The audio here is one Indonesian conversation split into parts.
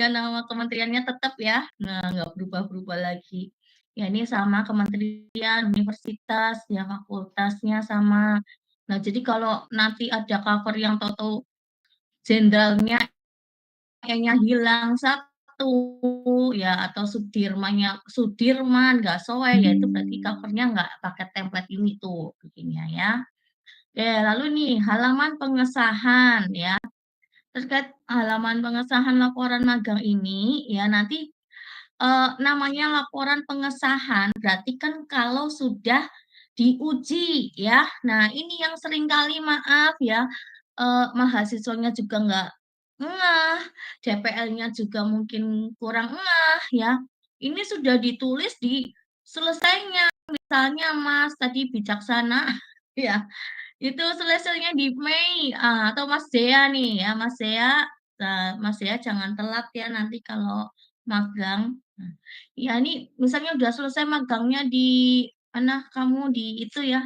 Ya nama kementeriannya tetap ya, nggak berubah-berubah lagi. Ya ini sama kementerian, universitas, ya fakultasnya sama. Nah jadi kalau nanti ada cover yang tahu-tahu jenderalnya E-nya hilang satu, ya atau Sudirman nggak sesuai, ya itu berarti covernya nggak pakai template ini tuh bikinnya ya. Oke, lalu nih halaman pengesahan ya. Terkait halaman pengesahan laporan magang ini ya nanti namanya laporan pengesahan berarti kan kalau sudah diuji ya. Nah, ini yang seringkali maaf ya, mahasiswanya juga nggak ngeh, DPL-nya juga mungkin kurang ngeh ya. Ini sudah ditulis di selesainya, misalnya Mas tadi bijaksana ya, itu selesainya di Mei, atau Mas Dea nih ya, Mas Dea jangan telat ya nanti kalau magang. Nah, ya ini misalnya udah selesai magangnya di mana kamu di itu ya,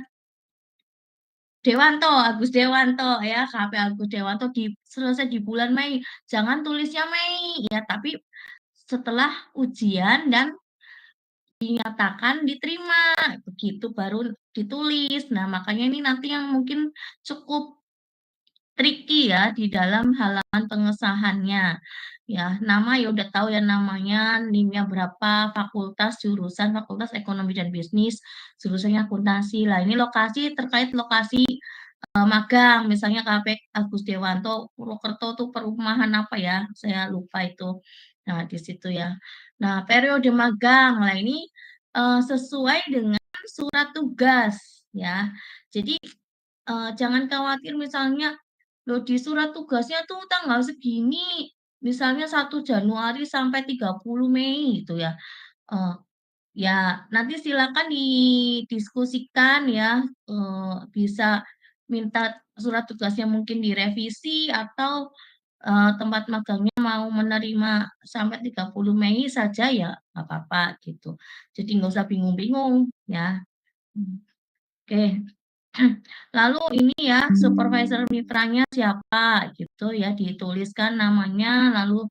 Dewanto, Agus Dewanto ya, KP Agus Dewanto selesai di bulan Mei. Jangan tulisnya Mei ya, tapi setelah ujian dan dinyatakan diterima, begitu baru ditulis. Nah, makanya ini nanti yang mungkin cukup tricky ya di dalam halaman pengesahannya. Ya, nama ya udah tahu ya namanya, NIM-nya berapa, jurusan Fakultas Ekonomi dan Bisnis, jurusannya akuntansi. Lah, ini lokasi terkait lokasi magang, misalnya KP Agus Dewanto, Purwokerto tuh perumahan apa ya? Saya lupa itu. Nah, di situ ya. Nah, periode magang. Lah, ini sesuai dengan surat tugas ya. Jadi jangan khawatir misalnya loh di surat tugasnya tuh tanggal segini, misalnya 1 Januari sampai 30 Mei gitu ya. Eh, ya nanti silakan didiskusikan ya, bisa minta surat tugasnya mungkin direvisi atau tempat magangnya mau menerima sampai 30 Mei saja ya nggak apa-apa gitu. Jadi nggak usah bingung-bingung ya. Oke. Lalu ini ya, supervisor mitranya siapa gitu ya, dituliskan namanya, lalu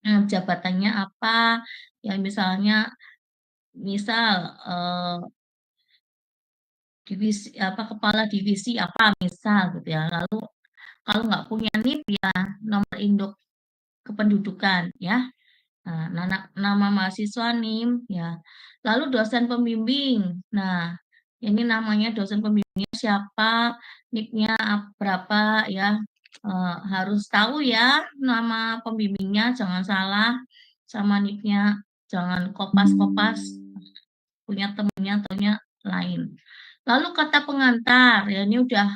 jabatannya apa, ya misalnya, misal divisi apa kepala divisi apa misal gitu ya. Lalu kalau nggak punya NIP ya nomor induk kependudukan ya. Nah, nama mahasiswa NIM ya. Lalu dosen pembimbing. Nah, ini namanya dosen pembimbingnya siapa, NIP-nya berapa ya. Harus tahu ya nama pembimbingnya, jangan salah sama NIP-nya. Jangan kopas-kopas punya temennya taunya lain. Lalu kata pengantar, ya ini udah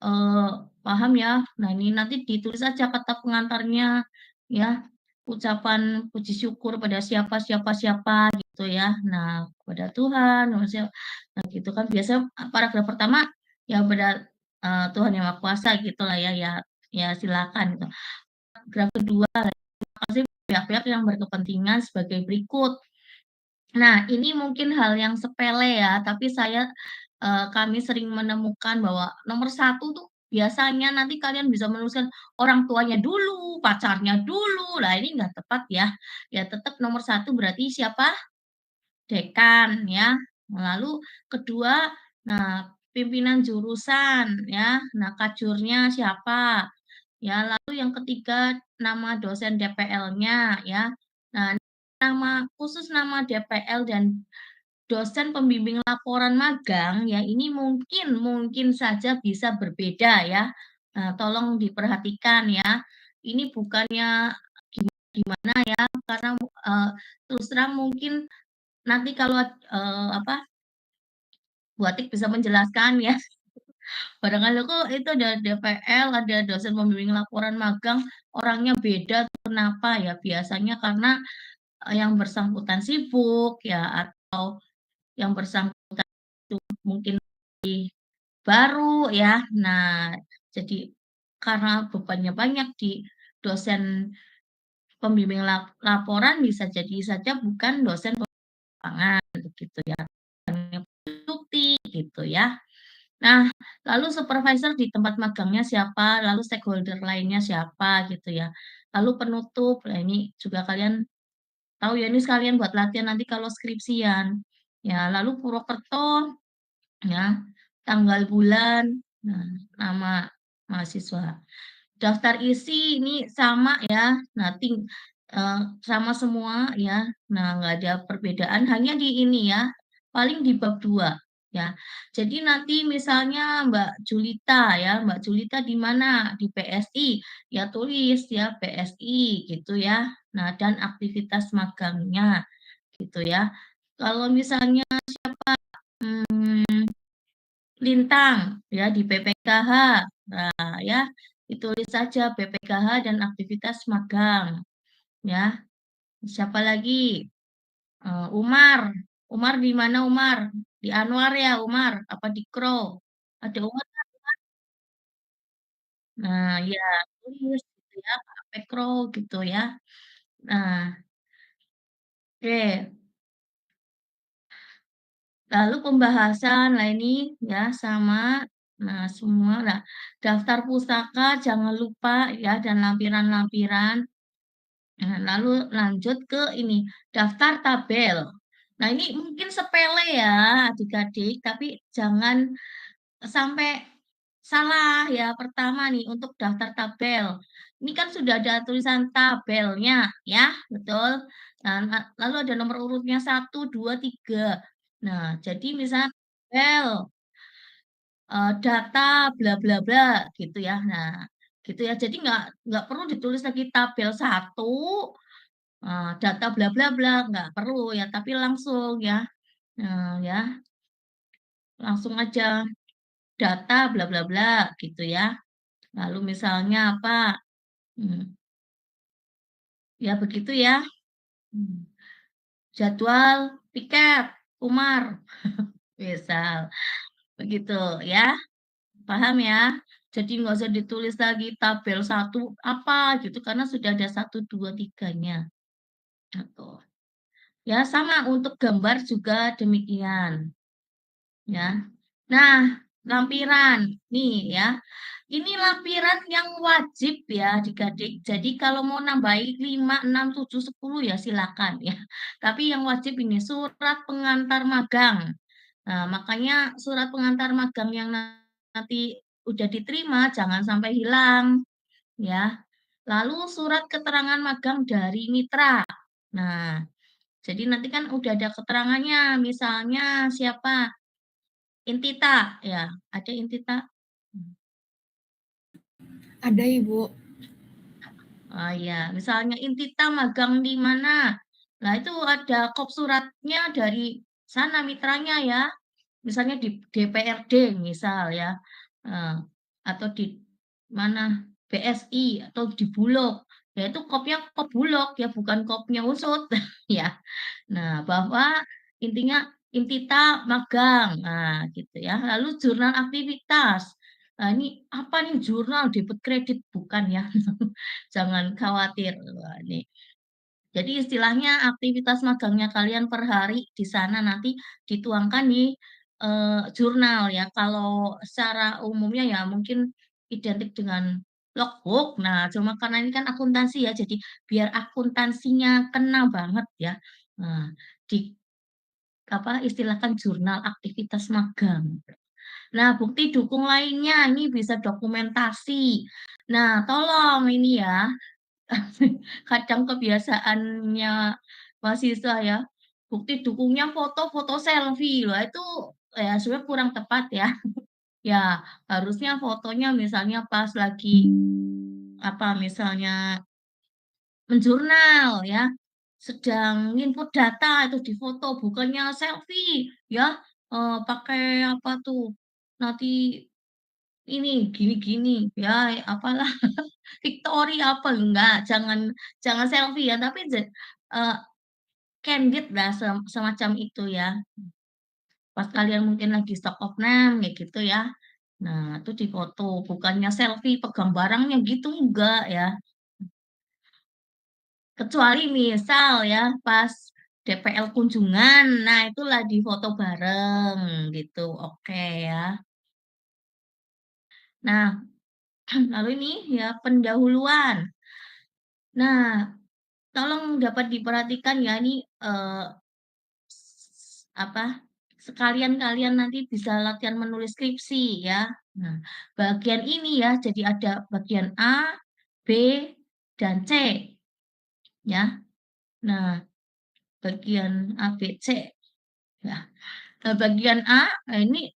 eh, paham ya. Nah, ini nanti ditulis aja kata pengantarnya ya. Ucapan puji syukur pada siapa siapa siapa gitu ya. Nah, kepada Tuhan, maksudnya nah, gitu kan biasa paragraf pertama ya pada Tuhan yang Maha Kuasa gitulah ya ya ya silakan gitu. Paragraf kedua, terima kasih pihak-pihak yang berkepentingan sebagai berikut. Nah, ini mungkin hal yang sepele ya, tapi kami sering menemukan bahwa nomor satu tuh biasanya nanti kalian bisa menuliskan orang tuanya dulu, pacarnya dulu. Lah ini nggak tepat ya. Ya tetap nomor satu berarti siapa? Dekan ya. Lalu kedua, nah pimpinan jurusan ya. Nah kajurnya siapa? Ya, lalu yang ketiga nama dosen DPL-nya ya. Nah, nama DPL dan dosen pembimbing laporan magang ya ini mungkin saja bisa berbeda ya. Nah, tolong diperhatikan ya. Ini bukannya gimana ya karena terus terang mungkin nanti kalau apa Buatik bisa menjelaskan ya. Barangkali kok itu ada DPL, ada dosen pembimbing laporan magang, orangnya beda kenapa ya? Biasanya karena yang bersangkutan sibuk ya atau yang bersangkutan itu mungkin baru ya. Nah, jadi karena bebannya banyak di dosen pembimbing laporan bisa jadi saja bukan dosen lapangan gitu ya. Bukti gitu ya. Nah, lalu supervisor di tempat magangnya siapa, lalu stakeholder lainnya siapa gitu ya. Lalu penutup, nah ini juga kalian tahu ya, ini sekalian buat latihan nanti kalau skripsian. Ya, lalu Purwokerto, ya, tanggal bulan, nah, nama mahasiswa. Daftar isi ini sama ya, nah sama semua ya. Nah, nggak ada perbedaan, hanya di ini ya, paling di bab 2 ya. Jadi nanti misalnya Mbak Julita ya, Mbak Julita di mana? Di PSI, ya tulis ya PSI gitu ya. Nah, dan aktivitas magangnya gitu ya. Kalau misalnya hmm, Lintang ya di PPKH. Nah, ya ditulis saja PPKH dan aktivitas magang ya. Siapa lagi? Umar. Umar di mana Umar? Di Anwar ya Umar, apa di Kro? Ada Umar. Nah, ya tulis gitu ya, Pak Kro gitu ya. Nah, oke. Lalu pembahasan, lah ini ya sama. Nah, semua. Nah, daftar pustaka jangan lupa ya dan lampiran-lampiran. Nah, lalu lanjut ke ini, daftar tabel. Nah, ini mungkin sepele ya adik-adik, tapi jangan sampai salah ya. Pertama nih, untuk daftar tabel. Ini kan sudah ada tulisan tabelnya ya, betul. Dan lalu ada nomor urutnya 1, 2, 3. Nah, jadi misalnya tabel, data, bla bla bla gitu ya. Nah, gitu ya. Jadi nggak perlu ditulis lagi tabel 1, data bla bla bla, nggak perlu ya, tapi langsung ya, ya langsung aja data bla bla bla gitu ya. Lalu misalnya apa? Hmm, ya begitu ya. Hmm, Jadwal tiket Umar, misal begitu ya. Paham ya? Jadi nggak usah ditulis lagi tabel 1 apa gitu karena sudah ada 1, 2, 3-nya. Gitu. Ya sama untuk gambar juga demikian. Ya. Nah, lampiran nih ya. Ini lampiran yang wajib ya adik-adik. Jadi kalau mau nambahin 5, 6, 7, 10 ya silakan ya. Tapi yang wajib ini surat pengantar magang. Nah, makanya surat pengantar magang yang nanti udah diterima jangan sampai hilang ya. Lalu surat keterangan magang dari mitra. Nah, jadi nanti kan udah ada keterangannya, misalnya siapa? Intita, ya, ada Intita. Ada Ibu. Oh ya, misalnya Intita magang di mana? Nah, itu ada kop suratnya dari sana mitranya ya. Misalnya di DPRD misal ya. Eh, atau di mana? BSI atau di Bulog. Ya itu kopnya kop Bulog ya, bukan kopnya usut ya. Nah, bahwa intinya Intita magang, nah gitu ya. Lalu jurnal aktivitas. Nah, ini apa nih jurnal debit kredit bukan ya? Jangan khawatir. Wah, ini. Jadi istilahnya aktivitas magangnya kalian per hari di sana nanti dituangkan di jurnal ya. Kalau secara umumnya ya mungkin identik dengan logbook. Nah, cuma karena ini kan akuntansi ya, jadi biar akuntansinya kena banget ya. Nah, di apa istilahkan jurnal aktivitas magang. Nah, bukti dukung lainnya ini bisa dokumentasi. Nah, tolong ini ya, kadang kebiasaannya mahasiswa ya, bukti dukungnya foto-foto selfie loh, itu ya sebenarnya kurang tepat ya. Ya, harusnya fotonya misalnya pas lagi apa misalnya menjurnal ya, sedang input data itu difoto, bukannya selfie ya, pakai apa tuh, nanti ini gini-gini ya, apalah Victory apa enggak, jangan jangan selfie ya, tapi eee, candid lah semacam itu ya. Pas kalian mungkin lagi stock of name kayak gitu ya. Nah, itu difoto, bukannya selfie pegang barangnya gitu enggak ya. Kecuali misal ya pas DPL kunjungan, nah itulah difoto bareng gitu, oke ya. Nah, lalu ini ya pendahuluan. Nah, tolong dapat diperhatikan ya ini, apa, sekalian kalian nanti bisa latihan menulis skripsi ya. Nah, bagian ini ya, jadi ada bagian A, B, dan C ya. Nah, bagian A, B, C ya. Nah, bagian A, nah ini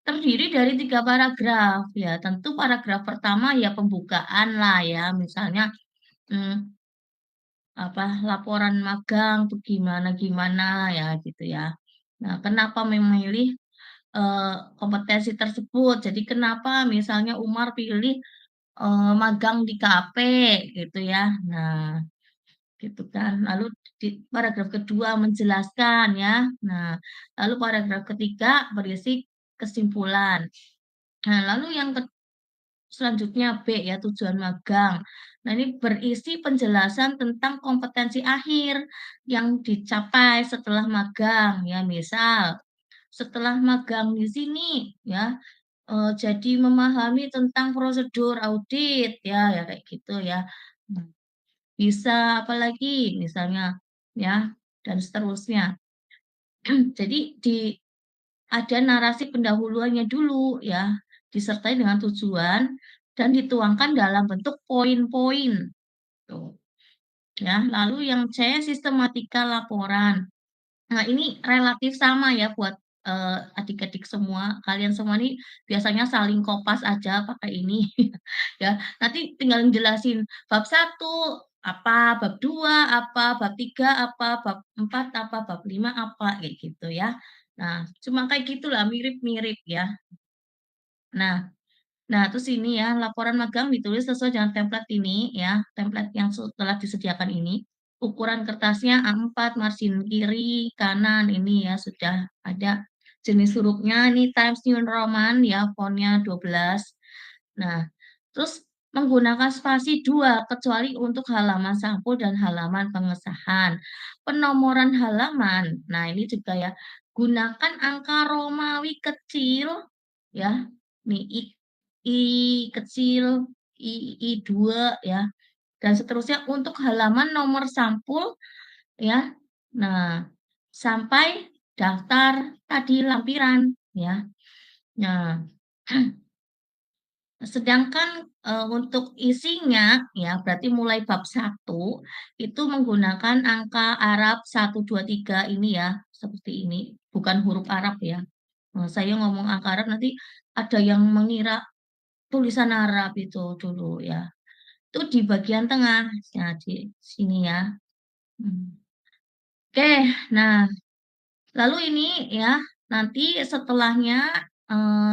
terdiri dari 3 paragraf ya. Tentu paragraf pertama ya pembukaan lah ya, misalnya, mmm laporan magang tuh gimana-gimana ya gitu ya. Nah, kenapa memilih, kompetensi tersebut? Jadi kenapa misalnya Umar pilih, magang di kafe gitu ya. Nah, gitu kan. Lalu di paragraf kedua menjelaskan ya. Nah, lalu paragraf ketiga berisi kesimpulan. Nah, lalu yang selanjutnya B ya, tujuan magang. Nah, ini berisi penjelasan tentang kompetensi akhir yang dicapai setelah magang ya. Misal, setelah magang di sini ya, jadi memahami tentang prosedur audit ya, ya kayak gitu ya. Nah, bisa apalagi misalnya ya dan seterusnya. Jadi ada narasi pendahuluannya dulu ya, disertai dengan tujuan dan dituangkan dalam bentuk poin-poin tuh ya. Lalu yang C, sistematika laporan. Nah, ini relatif sama ya buat, adik-adik semua. Kalian semua nih biasanya saling kopas aja pakai ini ya. Nanti tinggal jelasin bab satu apa, bab 2 apa, bab 3 apa, bab 4 apa, bab 5 apa, kayak gitu ya. Nah, cuma kayak gitulah, mirip-mirip ya. Nah Nah, terus ini ya, laporan magang ditulis sesuai dengan template ini ya, template yang telah disediakan ini. Ukuran kertasnya A4, margin kiri, kanan ini ya sudah ada. Jenis hurufnya ini Times New Roman ya, fontnya 12. Nah, terus menggunakan spasi 2 kecuali untuk halaman sampul dan halaman pengesahan. Penomoran halaman, nah ini juga ya, gunakan angka Romawi kecil ya. Nih I kecil, I2 ya, dan seterusnya untuk halaman nomor sampul ya. Nah, sampai daftar tadi lampiran ya. Nah, sedangkan, untuk isinya ya berarti mulai bab 1 itu menggunakan angka Arab 1, 2, 3 ini ya, seperti ini, bukan huruf Arab ya. Saya ngomong angka Arab nanti ada yang mengira tulisan Arab itu dulu ya. Itu di bagian tengah, ya di sini ya. Mhm. Oke, nah lalu ini ya, nanti setelahnya,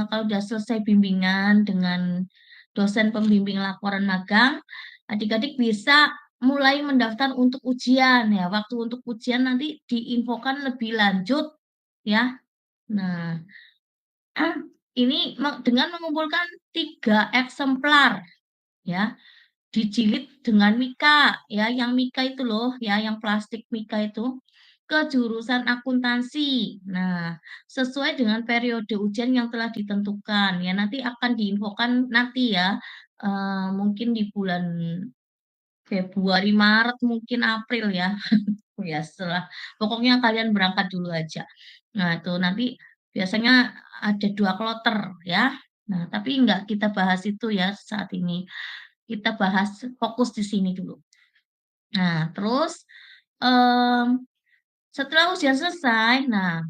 kalau udah selesai bimbingan dengan dosen pembimbing laporan magang, adik-adik bisa mulai mendaftar untuk ujian ya. Waktu untuk ujian nanti diinfokan lebih lanjut ya. Nah, ini dengan mengumpulkan 3 eksemplar ya. Dijilid dengan mika, ya, yang mika itu loh, ya, yang plastik mika itu, ke jurusan akuntansi. Nah, sesuai dengan periode ujian yang telah ditentukan, ya, nanti akan diinfokan nanti ya, mungkin di bulan Februari, Maret, mungkin April ya. Ya setelah pokoknya kalian berangkat dulu aja. Nah, itu nanti biasanya ada 2 kloter ya. Nah, tapi enggak kita bahas itu ya saat ini. Kita bahas fokus di sini dulu. Nah, terus, mmm, setelah ujian selesai, nah,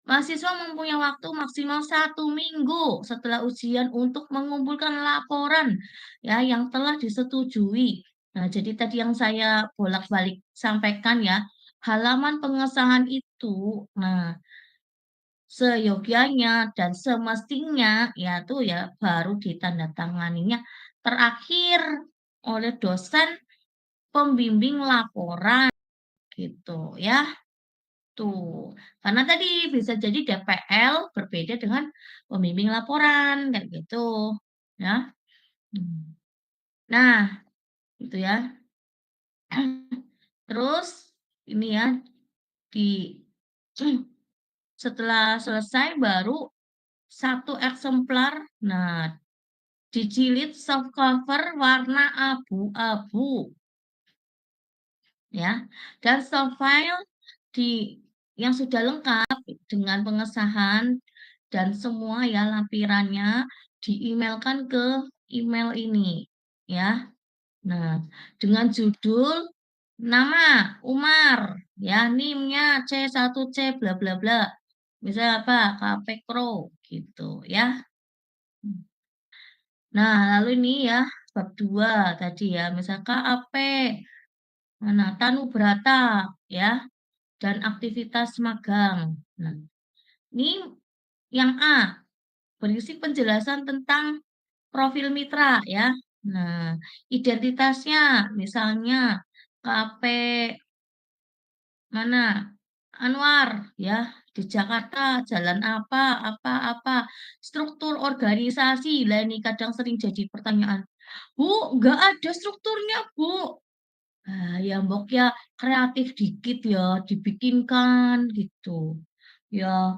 mahasiswa mempunyai waktu maksimal 1 minggu setelah ujian untuk mengumpulkan laporan, ya, yang telah disetujui. Nah, jadi tadi yang saya bolak-balik sampaikan ya, halaman pengesahan itu, nah, seyogyanya dan semestinya, ya tuh ya baru ditandatanganinya terakhir oleh dosen pembimbing laporan gitu ya, tuh. Karena tadi bisa jadi DPL berbeda dengan pembimbing laporan kayak gitu, ya. Mmm. Nah, itu ya. Terus ini ya di setelah selesai baru 1 eksemplar. Nah, dijilid soft cover warna abu-abu ya, dan soft file di yang sudah lengkap dengan pengesahan dan semua ya lampirannya di-emailkan ke email ini ya. Nah, dengan judul nama Umar ya, NIM-nya C1C bla bla bla. Misalnya apa? KP Pro gitu ya. Nah, lalu ini ya bab 2 tadi ya, misal KAP, mana Tanu Brata ya, dan aktivitas magang. Nah, ini yang A, berisi penjelasan tentang profil mitra ya. Nah, identitasnya misalnya KP mana Anwar ya, di Jakarta jalan apa, struktur organisasi lah ini kadang sering jadi pertanyaan. Bu, nggak ada strukturnya, Bu. Nah, ya mbok ya kreatif dikit ya, dibikinkan gitu. Ya,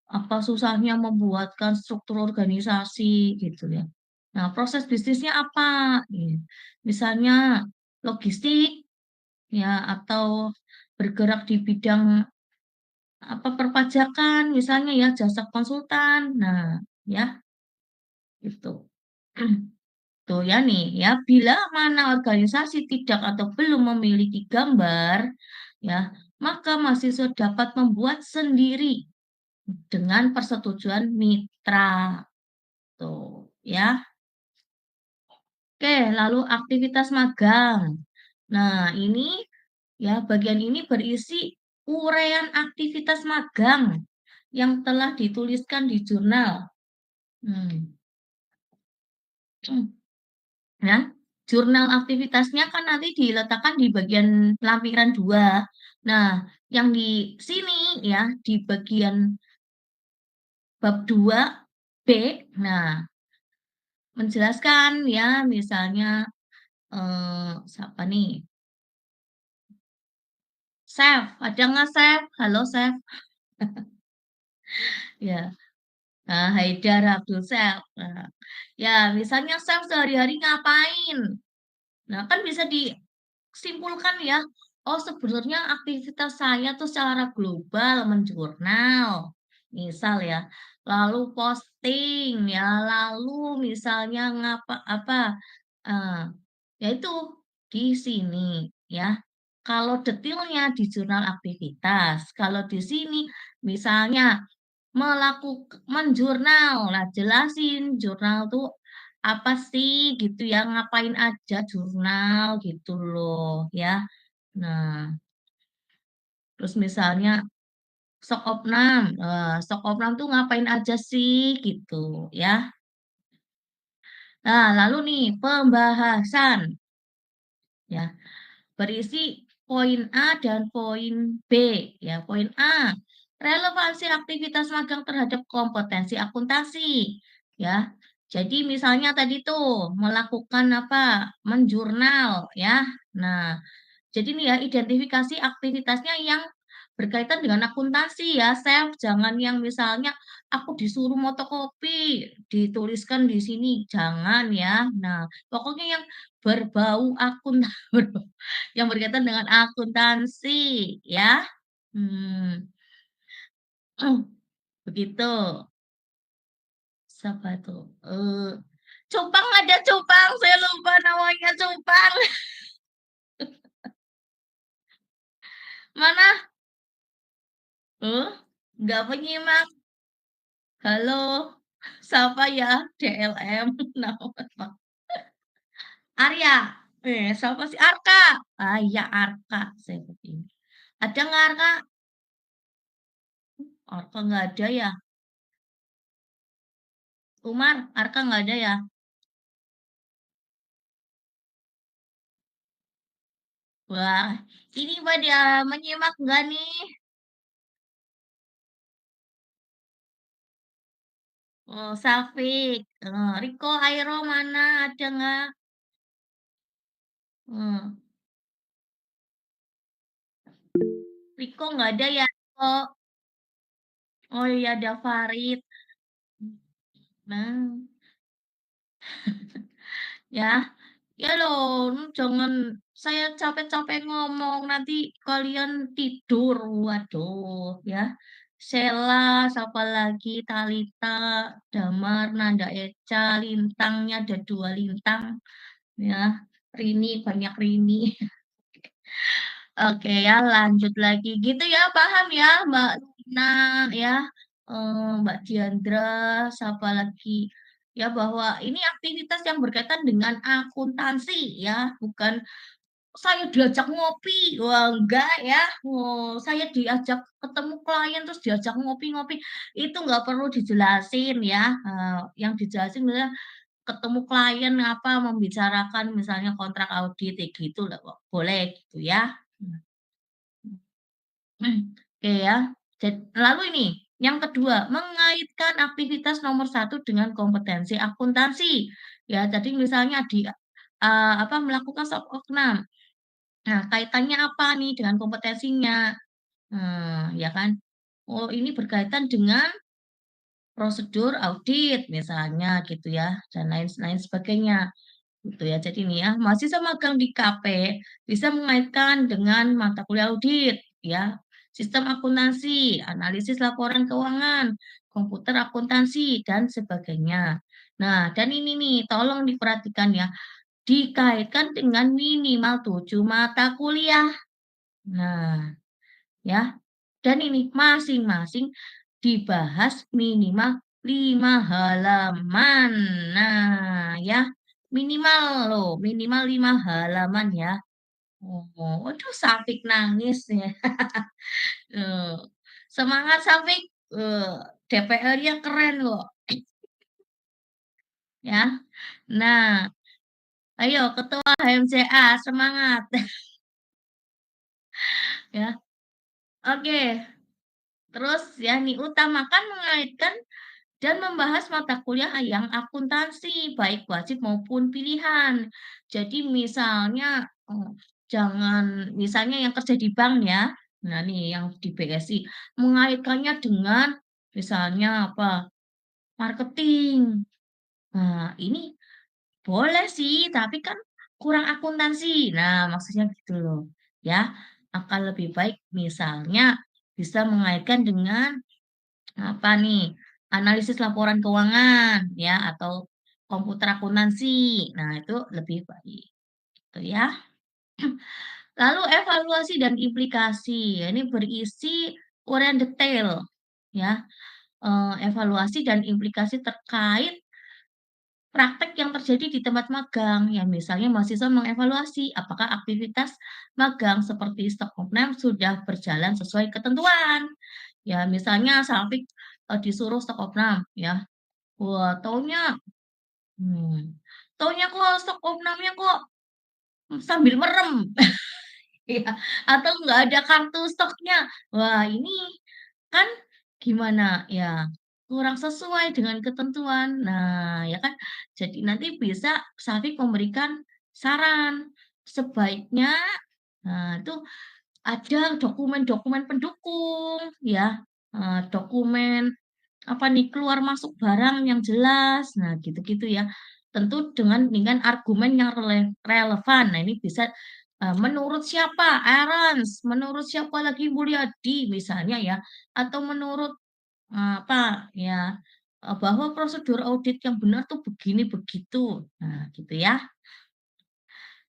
apa susahnya membuatkan struktur organisasi gitu ya. Nah, proses bisnisnya apa? Iya. Misalnya logistik ya atau bergerak di bidang apa perpajakan misalnya ya jasa konsultan. Nah, ya itu. Tuh ya nih ya, bila mana organisasi tidak atau belum memiliki gambar ya, maka mahasiswa dapat membuat sendiri dengan persetujuan mitra. Tuh ya. Oke, lalu aktivitas magang. Nah, ini ya bagian ini berisi uraian aktivitas magang yang telah dituliskan di jurnal. Hmm. Ya, jurnal aktivitasnya kan nanti diletakkan di bagian lampiran 2. Nah, yang di sini ya, di bagian bab 2B, nah, menjelaskan ya, misalnya siapa nih? Chef, ada nggak Chef? Halo Chef. Ya, nah, Haidar Abdul Chef. Nah, ya, misalnya Chef sehari-hari ngapain? Nah, kan bisa disimpulkan ya. Oh, sebenarnya aktivitas saya tuh secara global menjurnal. Misal ya. Lalu posting ya, lalu misalnya ngapa apa eh, yaitu di sini ya. Kalau detailnya di jurnal aktivitas, kalau di sini misalnya melakukan menjurnal. Nah, jelasin jurnal tuh apa sih gitu ya, ngapain aja jurnal gitu loh ya. Nah, terus misalnya sok opnam, sok opnam tuh ngapain aja sih gitu ya. Nah, lalu nih pembahasan ya. Berisi poin A dan poin B. Ya, poin A, relevansi aktivitas magang terhadap kompetensi akuntansi. Ya, jadi misalnya tadi tuh melakukan apa? Menjurnal, ya. Nah, jadi ini ya identifikasi aktivitasnya yang berkaitan dengan akuntansi ya, Chef. Jangan yang misalnya aku disuruh motokopi, dituliskan di sini, jangan ya. Nah, pokoknya yang berbau yang berkaitan dengan akuntansi ya. Hmm, begitu. Siapa tuh? Cupang ada Cupang, saya lupa namanya Cupang. Mana? Nggak penyimak. Halo, siapa ya? DLM. Nama apa? Arya. Siapa sih? Arka. Ah iya Arka. Saya begini. Ada nggak Arka? Arka nggak ada ya. Umar, Arka nggak ada ya. Wah, ini pada menyimak nggak nih? Oh, Safik. Riko Airo mana? Ada nggak? Hmm, Riko nggak ada ya, Riko. Oh iya, ada Farid. Nah, Ya. Ya loh, jangan saya capek-capek ngomong, nanti kalian tidur. Waduh, ya. Sheila, siapa lagi, Talita, Damar, Nanda Eca, Lintangnya ada 2 lintang, ya. Rini, banyak Rini. Oke ya, lanjut lagi. Gitu ya, paham ya, Mbak Luna, ya, Mbak Diandra, siapa lagi? Ya, bahwa ini aktivitas yang berkaitan dengan akuntansi ya, bukan saya diajak ngopi, wah enggak ya. Oh, saya diajak ketemu klien terus diajak ngopi-ngopi, itu nggak perlu dijelasin ya. Yang dijelasin adalah ketemu klien apa, membicarakan misalnya kontrak audit, ya gitu lah, boleh gitu ya. Oke ya. Lalu ini, yang kedua, mengaitkan aktivitas nomor satu dengan kompetensi akuntansi. Ya, jadi misalnya apa melakukan stop oknam. Nah, kaitannya apa nih dengan kompetensinya? Ya kan? Oh, ini berkaitan dengan prosedur audit misalnya gitu ya, dan lain-lain sebagainya. Gitu ya. Jadi nih ya, mahasiswa magang di KP bisa mengaitkan dengan mata kuliah audit, ya, sistem akuntansi, analisis laporan keuangan, komputer akuntansi, dan sebagainya. Nah, dan ini nih, tolong diperhatikan ya, dikaitkan dengan minimal 7 mata kuliah. Nah, ya, dan ini masing-masing dibahas minimal 5 halaman. Nah, ya, minimal loh, minimal 5 halaman ya. Oh, aduh Safik nangis ya. Eh, Semangat Safik, DPR-nya keren kok, ya. Nah, ayo Ketua HMCA semangat ya. Oke, terus ya nih utamakan mengaitkan dan membahas mata kuliah yang akuntansi, baik wajib maupun pilihan. Jadi misalnya, jangan misalnya yang kerja di bank ya, nah nih yang di BSI, mengaitkannya dengan misalnya apa, marketing. Nah, ini boleh sih, tapi kan kurang akuntansi. Nah, maksudnya gitu loh, ya. Akan lebih baik misalnya bisa mengaitkan dengan apa nih, analisis laporan keuangan ya atau komputer akuntansi. Nah, itu lebih baik gitu ya. Lalu evaluasi dan implikasi. Ini berisi uraian detail ya, evaluasi dan implikasi terkait praktek yang terjadi di tempat magang. Ya, misalnya mahasiswa mengevaluasi apakah aktivitas magang seperti stok opnam sudah berjalan sesuai ketentuan. Ya, misalnya Safik disuruh stok opnam ya. Wah, hmm, taunya kok stok opnamnya kok sambil merem, ya, atau nggak ada kartu stoknya. Wah, ini kan gimana ya, kurang sesuai dengan ketentuan. Nah, ya kan, jadi nanti bisa Safik memberikan saran, sebaiknya itu ada dokumen-dokumen pendukung ya, dokumen apa nih, keluar masuk barang yang jelas, nah gitu-gitu ya. Tentu dengan argumen yang relevan. Nah ini bisa, menurut siapa, Aaron's, menurut siapa lagi Mulyadi misalnya ya, atau menurut, apa ya, bahwa prosedur audit yang benar tuh begini begitu. Nah gitu ya.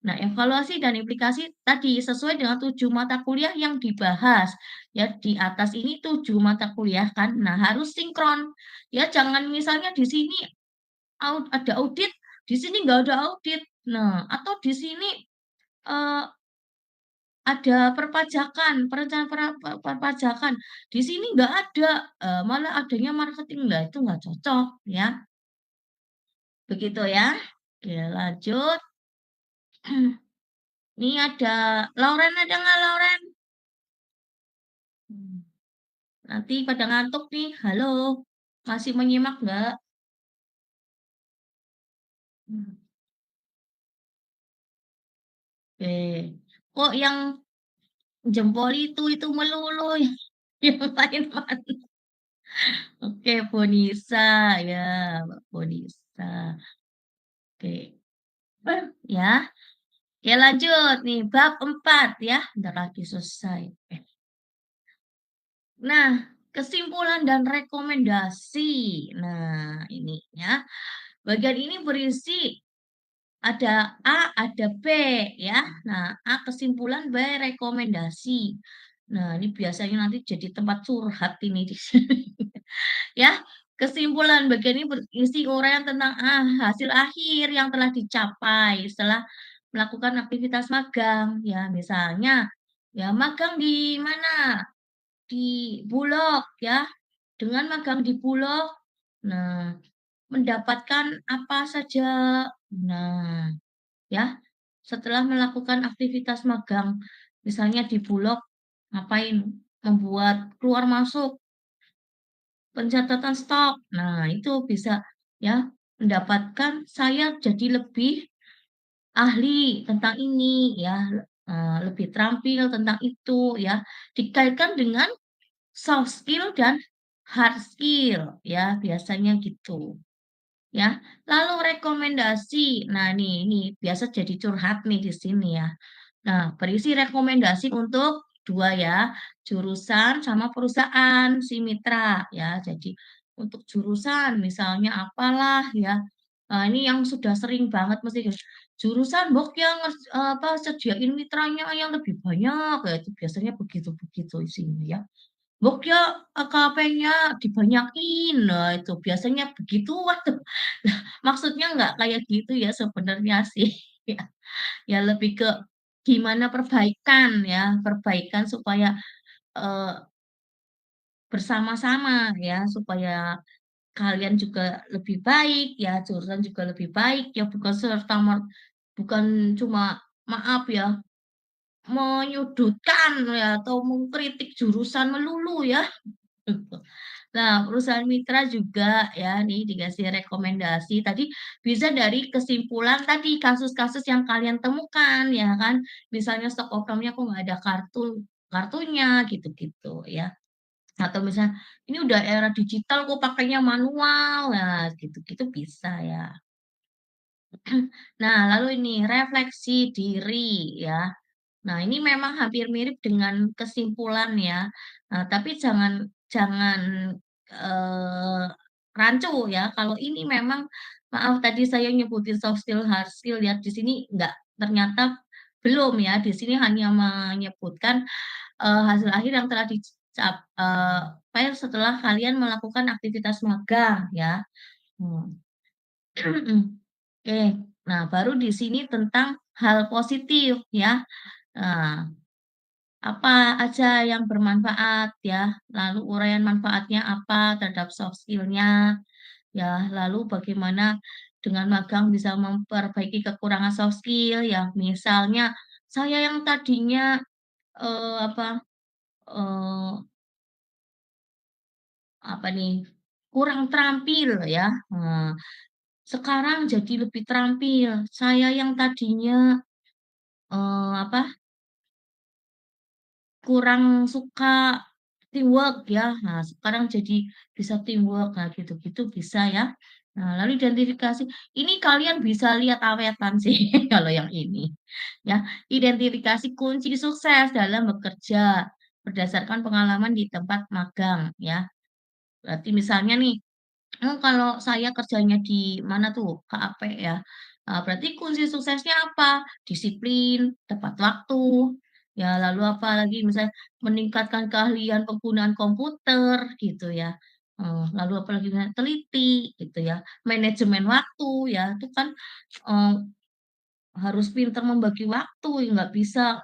Nah, evaluasi dan implikasi tadi sesuai dengan 7 mata kuliah yang dibahas. Ya, di atas ini 7 mata kuliah kan. Nah, harus sinkron. Ya, jangan misalnya di sini ada audit, di sini nggak ada audit. Nah, atau di sini eh, ada perpajakan, perencanaan perpajakan. Di sini nggak ada, malah adanya marketing. Nah, itu nggak cocok ya. Begitu ya. Oke, lanjut. Ini ada Lauren, ada nggak Lauren? Hmm. Nanti pada ngantuk nih. Halo, masih menyimak nggak? Hmm. Oke. Kok yang jempol itu melulu yang lain mana? Oke, Bonisa ya, Mbak Bonisa. Oke, ya. Ya lanjut nih, bab 4 ya, bentar lagi selesai. Nah, kesimpulan dan rekomendasi. Nah, ini ya. Bagian ini berisi ada A, ada B ya. Nah, A kesimpulan, B rekomendasi. Nah, ini biasanya nanti jadi tempat curhat ini di sini. Ya, kesimpulan bagian ini berisi uraian tentang hasil akhir yang telah dicapai setelah melakukan aktivitas magang. Ya, misalnya, ya magang di mana? Di Bulog ya. Dengan magang di Bulog, nah mendapatkan apa saja. Nah, ya, setelah melakukan aktivitas magang, misalnya di Bulog, ngapain? Membuat keluar masuk pencatatan stok. Nah, itu bisa ya mendapatkan saya jadi lebih ahli tentang ini ya, lebih terampil tentang itu ya. Dikaitkan dengan soft skill dan hard skill ya, biasanya gitu. Ya, lalu rekomendasi. Nah, nih biasa jadi curhat nih di sini ya. Nah, berisi rekomendasi untuk 2 ya, jurusan sama perusahaan si mitra ya. Jadi untuk jurusan misalnya apalah ya, ini yang sudah sering banget mesti jurusan Mbok yang sediain mitranya yang lebih banyak, ya itu biasanya begitu-begitu isinya ya. Mbok ya AKP-nya dibanyakin, nah itu biasanya begituan tuh. Nah, maksudnya nggak kayak gitu ya sebenarnya sih, ya. Ya lebih ke gimana perbaikan ya, perbaikan supaya, eee, bersama-sama ya, supaya kalian juga lebih baik ya, jurusan juga lebih baik ya, bukan bukan cuma maaf ya, menyudutkan ya, atau mengkritik jurusan melulu ya, gitu. Nah, perusahaan mitra juga ya, nih dikasih rekomendasi tadi bisa dari kesimpulan tadi kasus-kasus yang kalian temukan ya kan. Misalnya stok okamnya kok nggak ada kartunya gitu-gitu ya. Atau misalnya ini udah era digital kok pakainya manual. Nah, gitu-gitu bisa ya. Nah, lalu ini refleksi diri ya. Nah, ini memang hampir mirip dengan kesimpulan ya. Tapi jangan jangan, eee, rancu ya, kalau ini memang maaf tadi saya nyebutin soft skill, hard skill ya, di sini enggak, ternyata belum ya, di sini hanya menyebutkan, hasil akhir yang telah pai setelah kalian melakukan aktivitas magang ya. Hmm. Oke, nah baru di sini tentang hal positif ya. Nah, apa aja yang bermanfaat ya, lalu uraian manfaatnya apa terhadap soft skill-nya, ya, lalu bagaimana dengan magang bisa memperbaiki kekurangan soft skill ya, misalnya saya yang tadinya, apa, eee, apa nih, kurang terampil ya, sekarang jadi lebih terampil. Saya yang tadinya, apa, kurang suka teamwork ya. Nah, sekarang jadi bisa teamwork. Nah, gitu-gitu bisa ya. Nah, lalu identifikasi. Ini kalian bisa lihat awetan sih kalau yang ini. Ya, identifikasi kunci sukses dalam bekerja berdasarkan pengalaman di tempat magang ya. Berarti misalnya nih, kalau saya kerjanya di mana tuh, KAP ya. Berarti kunci suksesnya apa? Disiplin, tepat waktu, ya lalu apa lagi misalnya meningkatkan keahlian penggunaan komputer gitu ya. Lalu apalagi misalnya teliti gitu ya, manajemen waktu ya, itu kan, eee, harus pintar membagi waktu, ya nggak bisa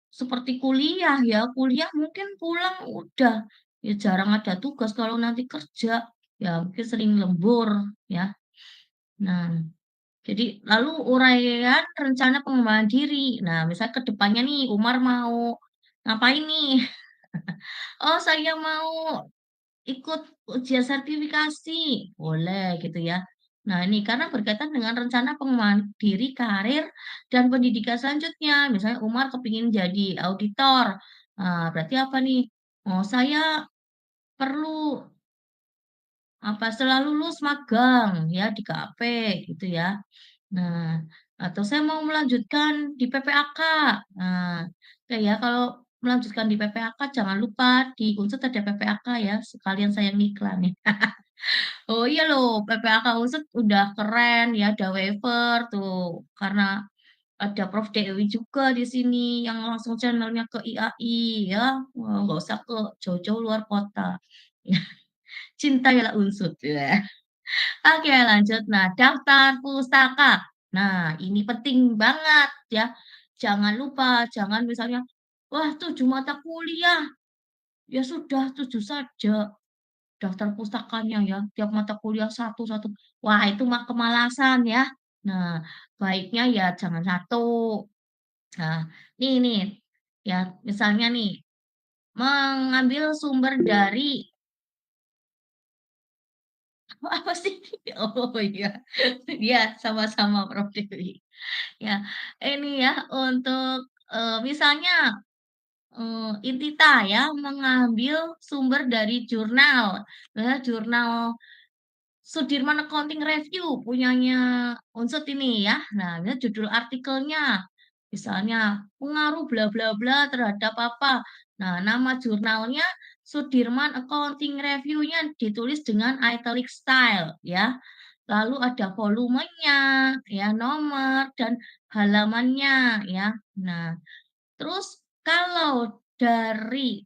seperti kuliah ya, kuliah mungkin pulang udah, ya jarang ada tugas, kalau nanti kerja, ya mungkin sering lembur, ya. Nah, jadi lalu uraian rencana pengembangan diri. Nah, misal ke depannya nih, Umar mau ngapain nih? Oh, saya mau ikut ujian sertifikasi, boleh gitu ya. Nah, ini karena berkaitan dengan rencana pengembangan diri, karir, dan pendidikan selanjutnya. Misalnya Umar kepingin jadi auditor. Berarti apa nih? Oh, saya perlu apa, setelah lulus magang ya di KAP gitu ya. Nah, atau saya mau melanjutkan di PPAK. Nah, oke ya kalau melanjutkan di PPAK jangan lupa di Unsut ada PPAK ya, sekalian saya ngiklanin. Oh iya loh, PPAK Unsut udah keren ya, ada waiver tuh, karena ada Prof. Dewi juga di sini yang langsung channel-nya ke IAI ya, nggak usah ke jauh-jauh luar kota. Cintailah Unsut, ya. Oke lanjut, nah daftar pustaka. Nah ini penting banget ya, jangan lupa, jangan misalnya, wah 7 mata kuliah, ya sudah 7 saja daftar pustakanya ya, tiap mata kuliah satu satu. Wah itu mah kemalasan ya. Nah baiknya ya jangan satu. Nah nih, ya misalnya nih, mengambil sumber dari apa sih? Oh iya, iya sama-sama Prof. Dewi. Ya, ini ya untuk, misalnya, Intita ya mengambil sumber dari jurnal, jurnal Sudirman Accounting Review punyanya Unsut ini ya. Nah, ini judul artikelnya, misalnya pengaruh bla bla bla terhadap apa. Nah, nama jurnalnya Sudirman Accounting Review-nya ditulis dengan italic style ya. Lalu ada volumenya, ya, nomor dan halamannya ya. Nah, terus kalau dari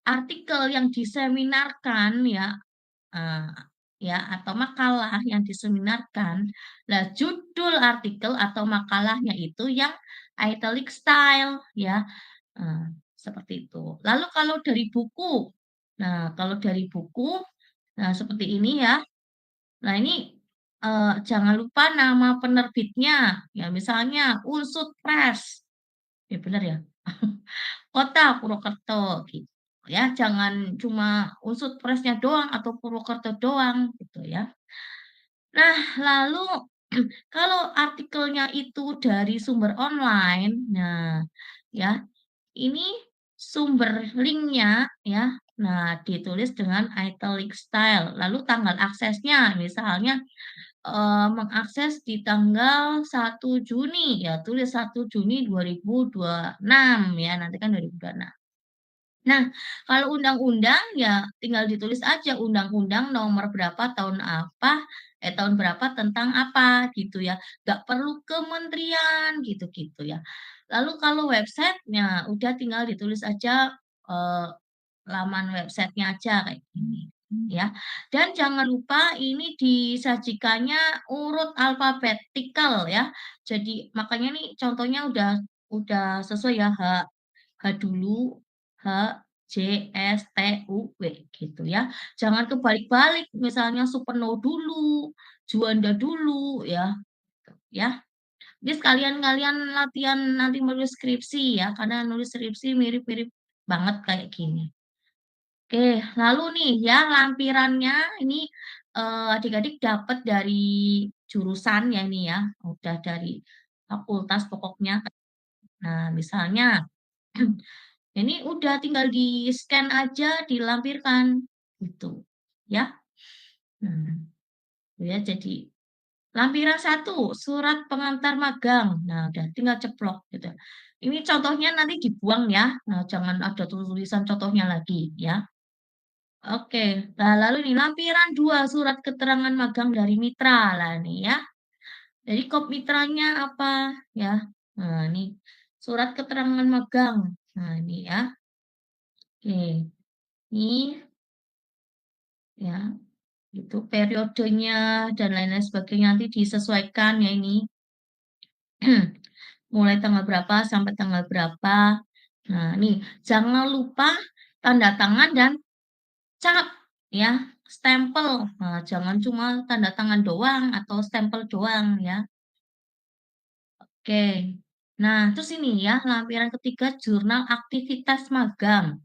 artikel yang diseminarkan ya, eee, ya atau makalah yang diseminarkan, lah judul artikel atau makalahnya itu yang italic style ya, seperti itu. Lalu kalau dari buku, nah kalau dari buku, nah seperti ini ya. Nah ini, jangan lupa nama penerbitnya, ya misalnya Unsut Press, ya benar ya? Kota Purwokerto gitu ya, jangan cuma Unsut Press-nya doang atau Purwokerto doang gitu ya. Nah lalu kalau artikelnya itu dari sumber online, nah ya ini sumber linknya ya, nah ditulis dengan italic style, lalu tanggal aksesnya misalnya mengakses di tanggal 1 Juni, ya tulis 1 Juni 2026 ya, nanti kan 2026. Nah, kalau undang-undang ya tinggal ditulis aja undang-undang nomor berapa tahun apa, tahun berapa tentang apa gitu ya, nggak perlu kementerian gitu-gitu ya. Lalu kalau website-nya udah tinggal ditulis aja, eee laman websitenya aja kayak gini, ya. Dan jangan lupa ini disajikannya urut alfabetikal ya. Jadi makanya nih contohnya udah sesuai ya, H dulu, H, J, S, T, U, W gitu ya. Jangan kebalik-balik, misalnya Supeno dulu, Juanda dulu ya, ya. Jadi sekalian kalian latihan nanti menulis skripsi ya, karena nulis skripsi mirip-mirip banget kayak gini. Oke, lalu nih ya lampirannya ini, adik-adik dapat dari jurusan ya ini ya, udah dari fakultas pokoknya. Nah, misalnya ini udah tinggal di-scan aja, dilampirkan gitu, ya. Nah, ya jadi lampiran satu surat pengantar magang. Nah, udah tinggal ceplok gitu. Ini contohnya nanti dibuang ya. Nah, jangan ada tulisan contohnya lagi ya. Oke, nah lalu nih lampiran 2 surat keterangan magang dari mitra. Lah nih ya, jadi kop mitranya apa ya. Nah ini surat keterangan magang. Nah ini ya. Oke, ini ya itu periodenya dan lain-lain sebagainya nanti disesuaikan ya ini. Mulai tanggal berapa sampai tanggal berapa. Nah nih jangan lupa tanda tangan dan cap, ya, stempel. Nah, jangan cuma tanda tangan doang atau stempel doang ya. Oke. Nah, terus ini ya, lampiran ketiga jurnal aktivitas magang.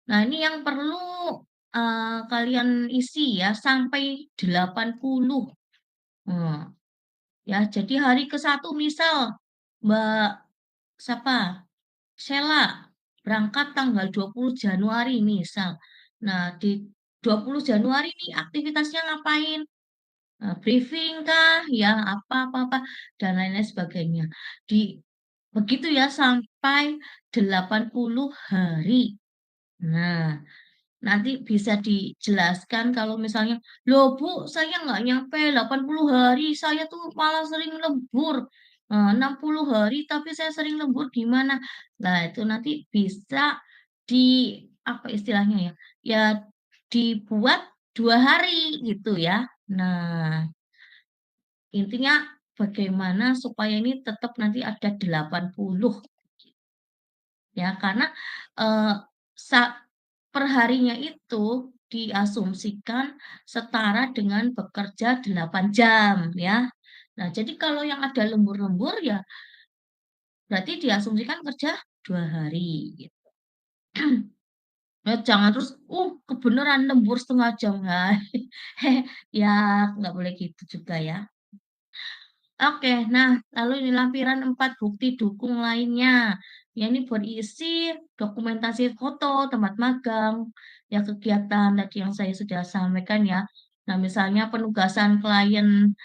Nah, ini yang perlu kalian isi ya sampai 80. Ya, jadi hari ke-1 misal Mbak siapa? Sheila berangkat tanggal 20 Januari misal. Nah, 20 Januari nih aktivitasnya ngapain? Briefing kah? Ya, apa-apa dan lain-lain sebagainya. Begitu ya sampai 80 hari. Nah, nanti bisa dijelaskan kalau misalnya, "Loh Bu, saya nggak nyampe 80 hari, saya tuh malah sering lembur. 60 hari tapi saya sering lembur gimana?" Nah, itu nanti bisa di apa istilahnya ya, ya dibuat 2 hari gitu ya. Nah, intinya bagaimana supaya ini tetap nanti ada 80 ya, karena, eee, sa perharinya itu diasumsikan setara dengan bekerja 8 jam ya. Nah, jadi kalau yang ada lembur-lembur ya berarti diasumsikan kerja 2 hari gitu. Jangan terus, kebeneran lembur 1/2 jam, nah, ya nggak boleh gitu juga ya. Oke, nah lalu ini lampiran 4 bukti dukung lainnya. Ya ini berisi dokumentasi foto tempat magang, ya kegiatan tadi yang saya sudah sampaikan ya. Nah misalnya penugasan klien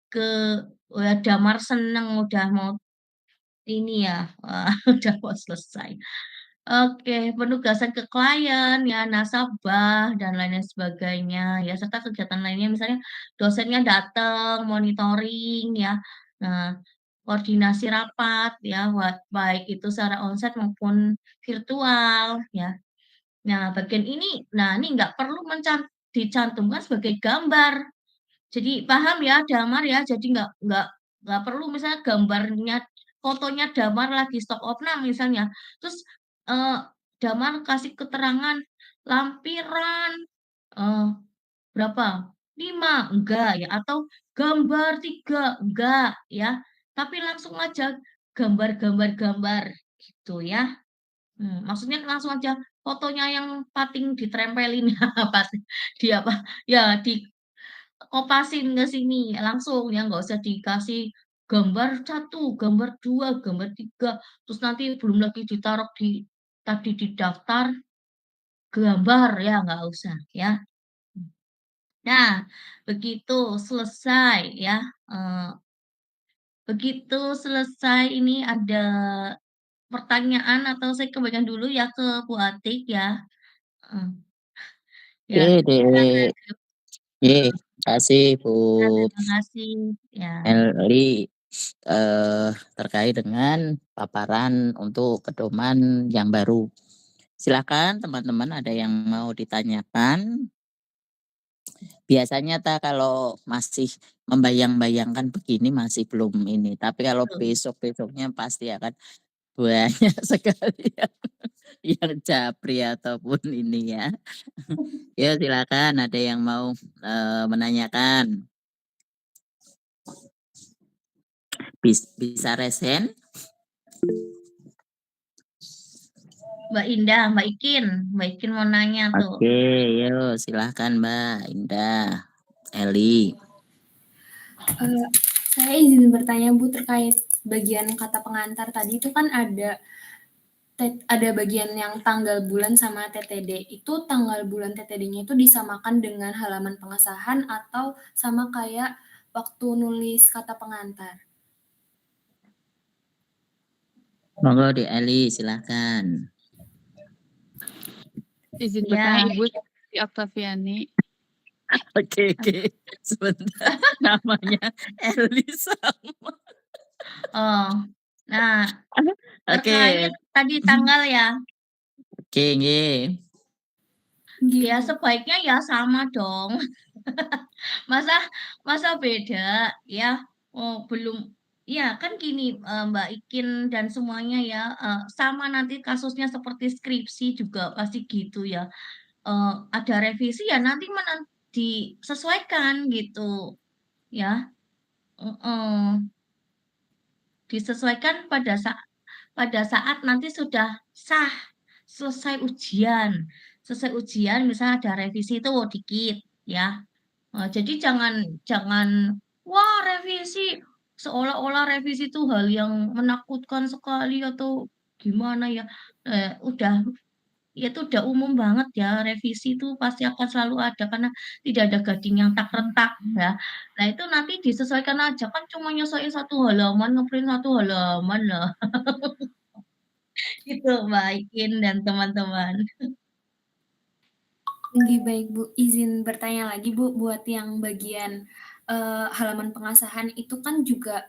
ke Damar seneng udah mau ini ya, wah, udah mau selesai. Oke, penugasan ke klien, ya nasabah, dan lain-lain sebagainya, ya serta kegiatan lainnya misalnya dosennya datang, monitoring ya. Nah, koordinasi rapat ya, baik itu secara onsite maupun virtual ya. Nah, bagian ini nggak perlu dicantumkan sebagai gambar. Jadi paham ya, damar ya, jadi nggak perlu misalnya gambarnya fotonya damar lagi stok opnam misalnya, terus, eee, damar kasih keterangan lampiran, eee, berapa, 5 enggak ya, atau gambar 3 enggak ya, tapi langsung aja gambar gitu ya. Maksudnya langsung aja fotonya yang pating ditrempelin, di apa, ya dikopasin ke sini langsung ya, nggak usah dikasih gambar 1, gambar 2, gambar 3, terus nanti belum lagi ditaruh tadi di daftar gambar, ya nggak usah ya. Nah, begitu selesai ya, eee, begitu selesai ini ada pertanyaan atau saya kembalikan dulu ya ke Bu Atik ya, heeh, ya Oke silakan. deh, ye, kasih Bu Ya terima kasih, ya. Melly terkait dengan paparan untuk pedoman yang baru. Silakan teman-teman ada yang mau ditanyakan. Biasanya kalau masih membayang-bayangkan begini masih belum ini, tapi kalau besok-besoknya pasti akan banyak sekali yang japri ataupun ini ya. Ya silakan ada yang mau menanyakan. Bisa resen. Mbak Indah, Mbak Ikin mau nanya tuh. Oke, yuk silahkan Mbak Indah, Eli. Saya izin bertanya Bu terkait bagian kata pengantar tadi itu kan ada bagian yang tanggal bulan sama TTD. Itu tanggal bulan TTD-nya itu disamakan dengan halaman pengesahan atau sama kayak waktu nulis kata pengantar? Monggo di Eli, silahkan. Izin Ya. bertanya Ibu di Oktaviani. Oke. Sebentar. Namanya Eli sama. Oh, nah Oke. terkait tadi tanggal ya. Oke, nggih. Ya sebaiknya ya sama dong. Masa beda ya? Oh, belum ya kan gini, Mbak Ikin dan semuanya ya, sama nanti kasusnya seperti skripsi juga pasti gitu ya. Ada revisi ya nanti disesuaikan gitu ya. Heeh. Disesuaikan pada saat nanti sudah sah, selesai ujian. Selesai ujian misalnya ada revisi itu dikit ya. Jadi jangan jangan, "Wah revisi," seolah-olah revisi itu hal yang menakutkan sekali atau gimana ya. Udah itu udah umum banget ya, revisi itu pasti akan selalu ada karena tidak ada gading yang tak retak ya. Nah itu nanti disesuaikan aja, kan cuma nyesuaiin 1 halaman, ngeprint 1 halaman lah. Gitu Mbak Ikin dan teman-teman. Oke, baik Bu, izin bertanya lagi Bu, buat yang bagian, halaman pengasahan itu kan juga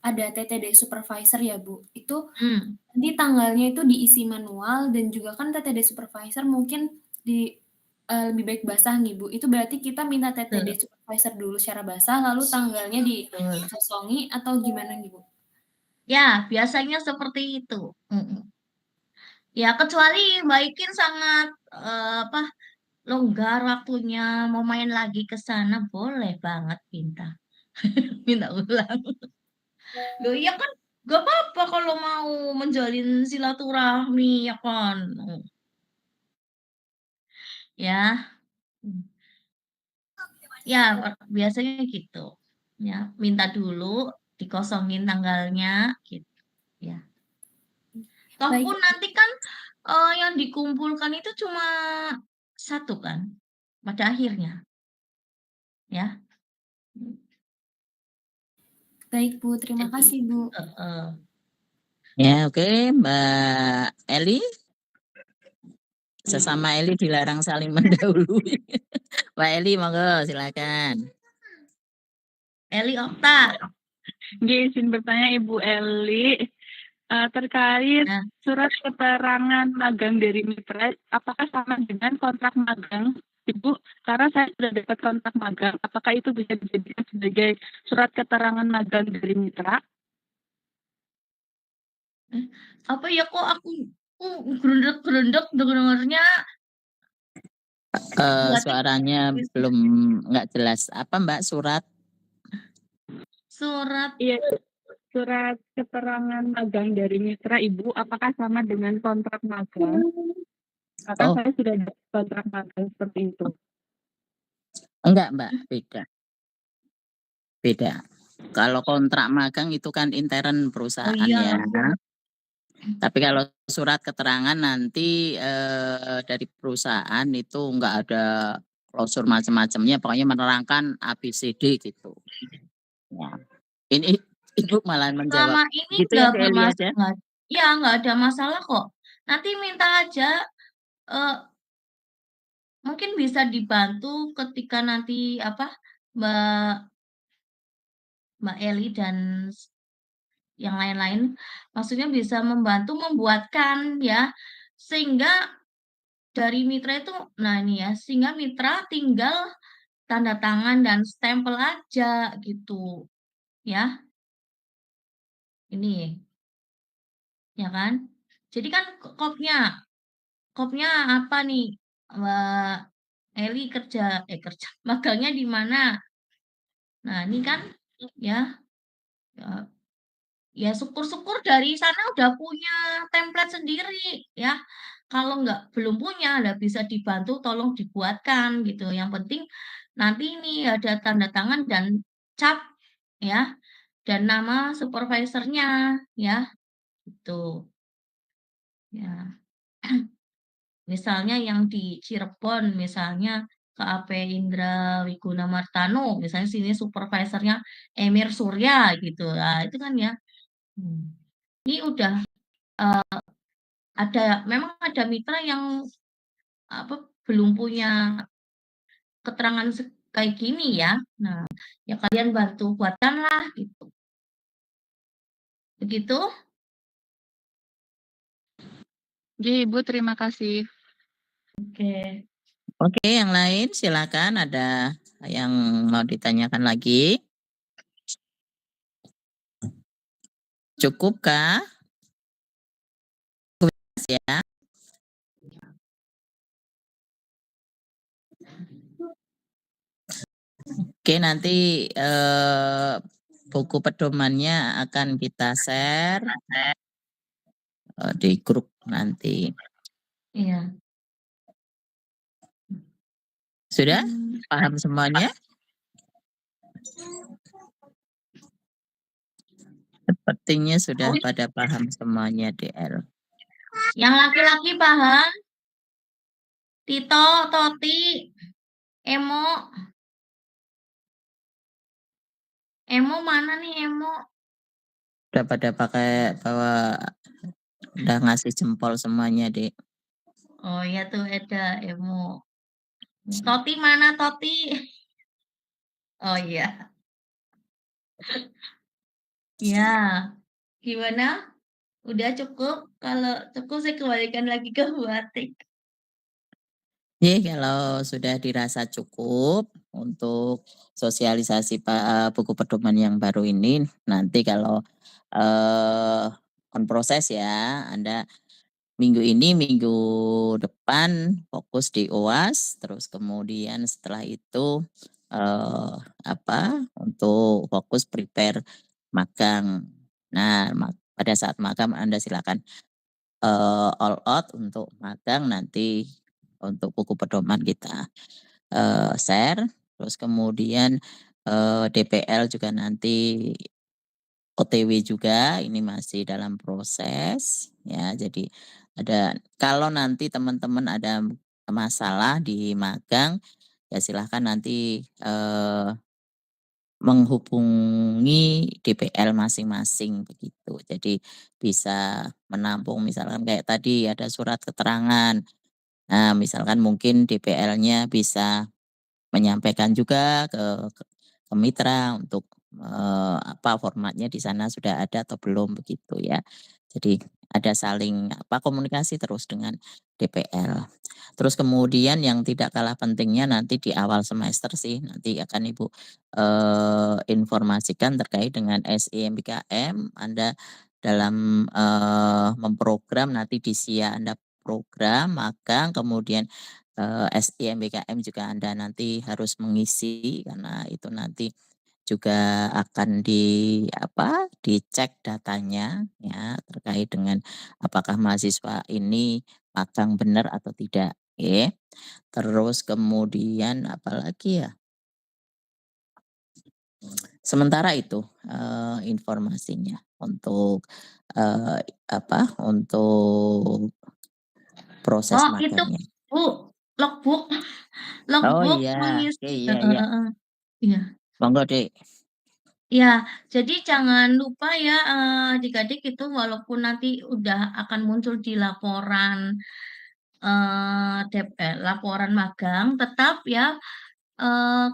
ada TTD supervisor ya Bu, itu Mmm, nanti tanggalnya itu diisi manual dan juga kan TTD supervisor mungkin lebih baik basah nih Bu, itu berarti kita minta TTD betul supervisor dulu secara basah lalu tanggalnya betul. dikosongi atau gimana nih Bu? Ya, biasanya seperti itu, mhm. Ya kecuali Mbak Ikin sangat, apa, longgar waktunya, mau main lagi ke sana, boleh banget minta minta ulang. Loh iya kan nggak apa-apa kalau mau menjalin silaturahmi ya kan, ya, mmm, ya biasanya gitu, ya minta dulu dikosongin tanggalnya gitu, ya. Toh Baik, pun nanti kan, yang dikumpulkan itu cuma 1 kan, pada akhirnya, ya. Mmm, baik Bu, terima jadi kasih Bu. heeh. Ya, oke, Mbak Eli. Sesama Eli dilarang saling mendahului. Mbak Eli, monggo silakan. Eli Okta, Nggih, izin bertanya Ibu Eli, terkait nah, surat keterangan magang dari mitra, apakah sama dengan kontrak magang, Ibu? Karena saya sudah dapat kontrak magang, apakah itu bisa dijadikan sebagai surat keterangan magang dari mitra? eh, apa ya kok aku grendek-grendek denger-dengernya berarti Suaranya belum nggak jelas. Apa Mbak surat? surat Iya, surat keterangan magang dari mitra Ibu, apakah sama dengan kontrak magang? Maka Oh, saya sudah dapat kontrak magang seperti itu. enggak Mbak, beda. Beda. Kalau kontrak magang itu kan intern oh perusahaan iya, ya. Tapi kalau surat keterangan nanti dari perusahaan itu enggak ada klausur macam-macamnya, pokoknya menerangkan ABCD gitu. Ya. Ini Ibu malah menjawab. selama ini Gitu ya, nggak Bu Elias ya? iya nggak ada masalah kok. Nanti minta aja, eee, mungkin bisa dibantu ketika nanti apa, Mbak Mbak Eli dan yang lain-lain, maksudnya bisa membantu membuatkan ya, sehingga dari mitra itu nah ini ya, sehingga mitra tinggal tanda tangan dan stempel aja gitu, ya. Ini, ya kan. Jadi kan kopnya apa nih, Mbak Eli kerja magangnya di mana. Nah ini kan ya, eee, ya syukur-syukur dari sana udah punya template sendiri ya. Kalau belum punya, lah bisa dibantu tolong dibuatkan gitu. Yang penting nanti ini ada tanda tangan dan cap ya, dan nama supervisornya ya, gitu. Ya. Misalnya yang di Cirebon, misalnya KAP Indra Wiguna Martano, misalnya sini supervisornya Emir Surya gitu. Nah, itu kan ya. Ini udah memang ada mitra yang apa belum punya keterangan kayak gini ya. Nah, ya kalian bantu buatkanlah gitu. Begitu? Nggih, Ibu, terima kasih. Oke. Oke, yang lain silakan, ada yang mau ditanyakan lagi? Cukupkah? Ya. Oke, nanti buku pedomannya akan kita share di grup nanti. Iya. Sudah paham semuanya? Sepertinya sudah pada paham semuanya DL. Yang laki-laki paham? Tito, Toti, Emo. Emo mana nih Emo? Udah pada pakai bawa, udah ngasih jempol semuanya, Dek. Oh iya tuh ada Emo. Toti mana Toti? Oh iya. Ya, gimana? Udah cukup? Kalau cukup saya kembalikan lagi ke Bu Atik. Kalau sudah dirasa cukup untuk sosialisasi buku pedoman yang baru ini, nanti kalau on proses ya, Anda minggu ini, minggu depan fokus di UAS, terus kemudian setelah itu untuk fokus prepare magang. Nah, pada saat magang Anda silakan all out untuk magang, nanti untuk buku pedoman kita share, terus kemudian DPL juga nanti OTW juga, ini masih dalam proses ya. Jadi kalau nanti teman-teman ada masalah di magang, ya silahkan nanti menghubungi DPL masing-masing begitu. Jadi bisa menampung misalkan kayak tadi ada surat keterangan. Nah, misalkan mungkin DPL-nya bisa menyampaikan juga ke mitra untuk formatnya di sana sudah ada atau belum begitu ya. Jadi ada saling komunikasi terus dengan DPL. Terus kemudian yang tidak kalah pentingnya nanti di awal semester sih nanti akan Ibu informasikan terkait dengan SIMBKM Anda dalam memprogram nanti di SIA Anda program magang, kemudian SIMBKM juga Anda nanti harus mengisi karena itu nanti juga akan dicek datanya ya terkait dengan apakah mahasiswa ini magang benar atau tidak. Oke. Terus kemudian apalagi ya? Sementara itu informasinya untuk untuk proses Oh itu magangnya. Bu, logbook Oh logbook iya, mengisi oke, iya. Iya. Monggo, Dek. Ya, jadi jangan lupa ya adik-adik itu walaupun nanti udah akan muncul di laporan laporan magang, tetap ya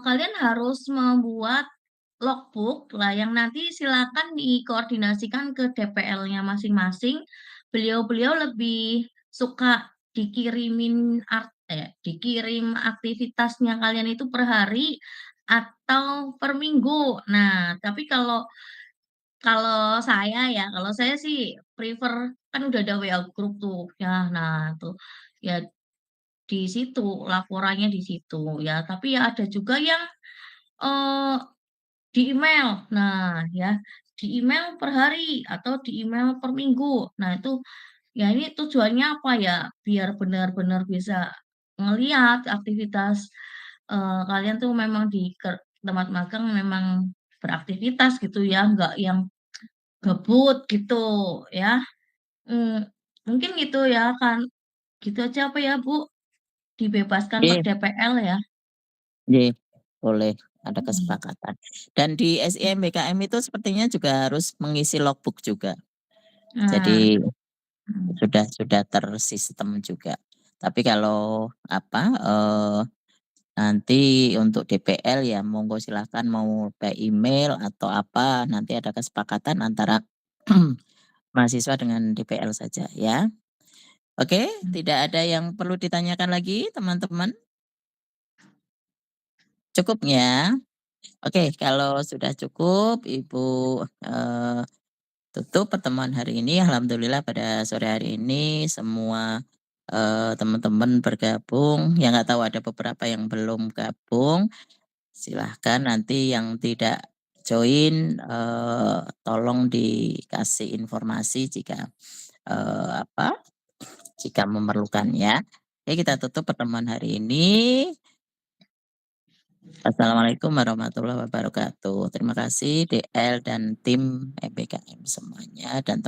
kalian harus membuat logbook lah yang nanti silakan dikoordinasikan ke DPL-nya masing-masing. Beliau-beliau lebih suka dikirim aktivitasnya kalian itu per hari atau per minggu. Nah, tapi kalau kalau saya sih prefer kan udah ada WA group tuh ya. Nah, tuh ya di situ laporannya di situ ya. Tapi ya ada juga yang eh, di email. Nah, ya di email per hari atau di email per minggu. Nah, itu ya ini tujuannya apa ya? Biar benar-benar bisa ngelihat aktivitas kalian tuh memang di tempat magang memang beraktivitas gitu ya, nggak yang gabut gitu ya. Hmm, mungkin gitu ya kan. Gitu aja apa ya Bu? Dibebaskan per Iya, DPL ya. iya, boleh ada Hmm. kesepakatan. Dan di SIMBKM itu sepertinya juga harus mengisi logbook juga. Nah, Jadi hmm. sudah tersistem juga. Tapi kalau nanti untuk DPL ya monggo silakan mau by email atau apa, nanti ada kesepakatan antara mahasiswa dengan DPL saja ya. Oke, tidak ada yang perlu ditanyakan lagi teman-teman? Cukup ya? Oke, kalau sudah cukup Ibu tutup pertemuan hari ini. Alhamdulillah pada sore hari ini semua teman-teman bergabung. Yang nggak tahu ada beberapa yang belum gabung. Silahkan nanti yang tidak join tolong dikasih informasi jika jika memerlukan ya. Oke, kita tutup pertemuan hari ini. Assalamualaikum warahmatullahi wabarakatuh. Terima kasih DL dan tim MBKM semuanya dan